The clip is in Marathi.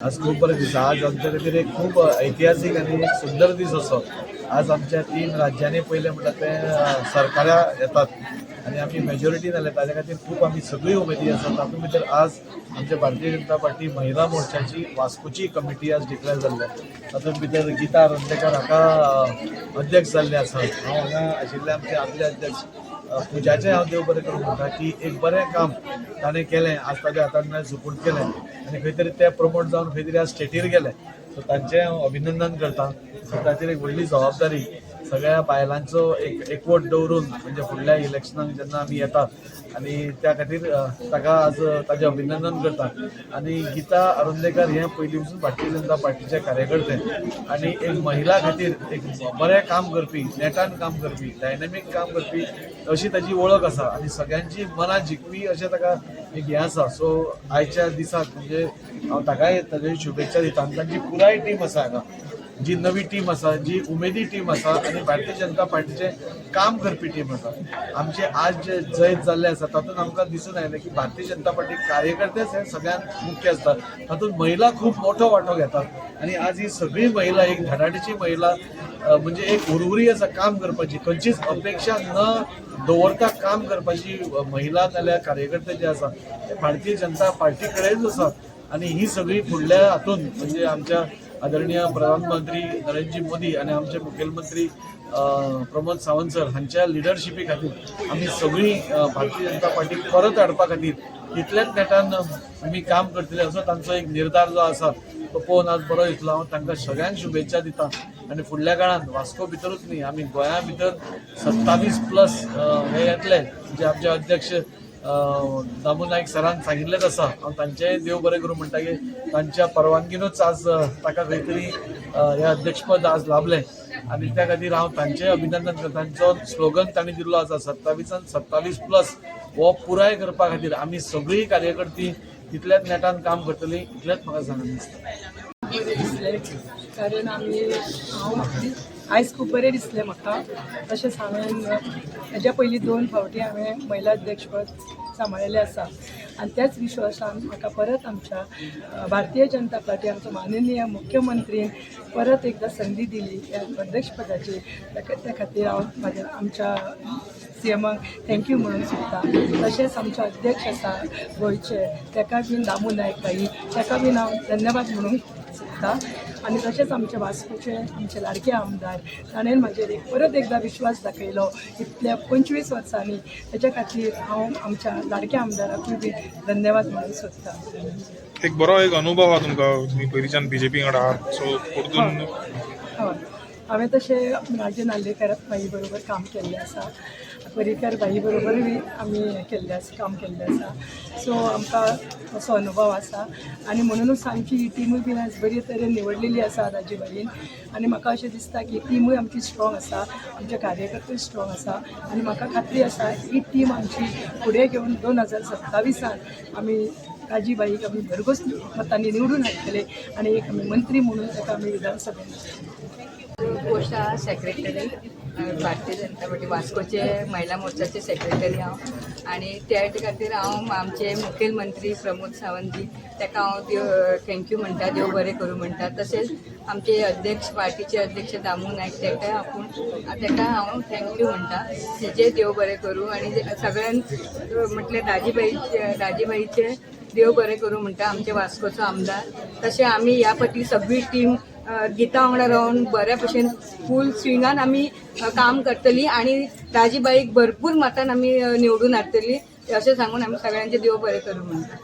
आज खूप बरे दीस आज आमच्या खातीर एक खूप ऐतिहासीक आणि एक सुंदर दीस असो। आज आमच्या 3 राज्यांनी पहिले म्हणटा ते सरकारा येतात आणि आमी मेजॉरिटी जाले ताजे खातीर खूप आमी सगळी उमेदी आसा। तातूंत भितर आज आमच्या भारतीय जनता पार्टी महिला मोर्चाची वास्कोची कमिटी आज डिक्लेअर जाल्ली। तातूंत भितर गीता आरोंडेकर हाका अध्यक्ष जाल्ले आसा। हांव हांगा आशिल्ले आमचे आदले अध्यक्ष पुजाचे हांव देव बरें करूं म्हणटा की एक बरें काम ताणें केलें, आज ताच्या हातान सुपूर्द केलें आनी खंय तरी ते प्रमोट जावन खंय तरी आज स्टेटीर गेले। सो तांचें हांव अभिनंदन करता। सो ताचेर एक व्हडली जबाबदारी सगळ्या बायलांचो एकवट दवरून म्हणजे फुडल्या इलेक्शनाक जेन्ना आमी येतात आनी त्या खातीर ताका आज ताजें अभिनंदन करता। आनी गीता आरोंडेकर हे पयलीं पसून भारतीय जनता पार्टीचे कार्यकर्ते आनी एक महिला खातीर एक बरें काम करपी, नेटान काम करपी, डायनॅमीक काम करपी अशी ताची वळख आसा आनी सगळ्यांची मनां जिखपी अशें ताका एक हें आसा। सो आयच्या दिसाक म्हणजे हांव ताकाय ताज्यो शुभेच्छा दिता आनी तांची पुराय टीम आसा हांगा, जी नवी टीम आसा, जी उमेदी टीम आसा आनी भारतीय जनता पार्टीचे काम करपी टीम आसा। आमचे आज जे जैत जाल्ले आसा तातूंत आमकां दिसून आयलें की भारतीय जनता पार्टी कार्यकर्तेच हे सगळ्यांत मुख्य आसतात, तातूंत महिला खूप मोठो वांटो घेतात आनी आज ही सगळी महिला एक धडाडीची महिला म्हणजे एक उर्वरी आसा काम करपाची, खंयचीच अपेक्षा न दवरता काम करपाची महिला नाल्यार कार्यकर्ते जे आसा ते भारतीय जनता पार्टी कडेच आसा। आनी ही सगळी फुडल्या हातून म्हणजे आमच्या आदरणीय प्रधानमंत्री नरेंद्र मोदी आणि आमचे मुखेलमंत्री प्रमोद सावंत सर हांच्या लिडरशिपी खातीर आमी सगळी भारतीय जनता पार्टी परत हाडपा खातीर तितल्याच नेटान आमी काम करतले असो तांचो एक निर्धार जो आसा तो पळोवन आज बरो दिसलो। हांव तांकां सगळ्यांक शुभेच्छा दिता आनी फुडल्या काळात वास्को भितरूच न्ही आमी गोंया भितर 27+ हे येतले जे आमचे अध्यक्ष दामू नायक सरान सांगिल्लेच आसा। हांव तांचेय देव बरें करूं म्हणटा की तांच्या परवानगीनूच आज ताका खंय तरी हें अध्यक्षपद आज लाभलें आनी त्या खातीर हांव तांचेय अभिनंदन करता। तांचो स्लोगन तांणी दिल्लो आसा 27+, हो पुराय करपा खातीर आमी सगळीं कार्यकर्ती तितल्याच नेटान काम करतली इतलेंच म्हाका सांगून दिसता। कारण हांव आयज खूब बरें दिसलें म्हाका। तशेंच हांवें हेज्या पयलीं 2 फावटी हांवें महिला अध्यक्षपद सांबाळिल्लें आसा आनी त्याच विश्वासान म्हाका परत आमच्या भारतीय जनता पार्टी आमचो माननीय मुख्यमंत्रीन परत एकदा संदी दिली ह्या अध्यक्षपदाची, त्या खातीर हांव आमच्या सीएमाक थँक्यू म्हणूंक सोदता। तशेंच आमचे अध्यक्ष आसा गोंयचे ताका बीन दामू नायक बाई ताका बीन हांव धन्यवाद म्हणूंक सोदता। आनी तशेंच आमचे वास्कोचे आमचे लाडके आमदार ताणें म्हाजेर परत एकदा विश्वास दाखयलो इतल्या 25 वर्सांनी, तेच्या खातीर हांव आमच्या लाडक्या आमदाराकूय बी धन्यवाद म्हणूंक सोदता। एक बरो एक अनुभव आहा तुमकां, तुमी पयलींच्यान बीजेपी वांगडा आहात, सो परतून हय हांवें तशें राजे नार्वेकर बाई बरोबर काम केल्लें आसा, पर्रीकर बाई बरोबरूय आमी केल्लें आसा, काम केल्लें आसा। सो आमकां असो अनुभव आसा आनी म्हणूनच आमची ही टिमूय बीन आज बरे तरेन निवडलेली आसा राजेबाईन। आनी म्हाका अशें दिसता की टिमूय आमची स्ट्रॉंग आसा, आमचे कार्यकर्ते स्ट्रॉंग आसा आनी म्हाका खात्री आसा ही टीम आमची फुडें घेवन 2027 आमी राजीबाईक आमी भरघोस मतांनी निवडून हाडटले आनी एक आमी मंत्री म्हणून ताका आमी विधानसभेन गोष्टा सेक्रेटरी भारतीय जनता पार्टी वास्कोचे महिला मोर्चाचे सेक्रेटरी हांव आनी त्या खातीर हांव आमचे मुखेलमंत्री प्रमोद सावंतजी ताका हांव थँक्यू म्हणटा, देव बरें करूं म्हणटा। तशेंच आमचे अध्यक्ष पार्टीचे अध्यक्ष दामू नायक ताका हांव थँक्यू म्हणटा, तेजे देव बरें करूं आनी सगळ्यांक म्हटल्यार राजीबाईचे देव बरें करूं म्हणटा आमचे वास्कोचो आमदार। तशें आमी ह्या फाटी सगळी टीम गीता वांगडा रावन बऱ्या भशेन फूल स्विंगान आमी काम करतली आनी राजीबाईक भरपूर मतान आमी निवडून हाडटली अशें सांगून आमी सगळ्यांचे देव बरें करूं म्हणटा।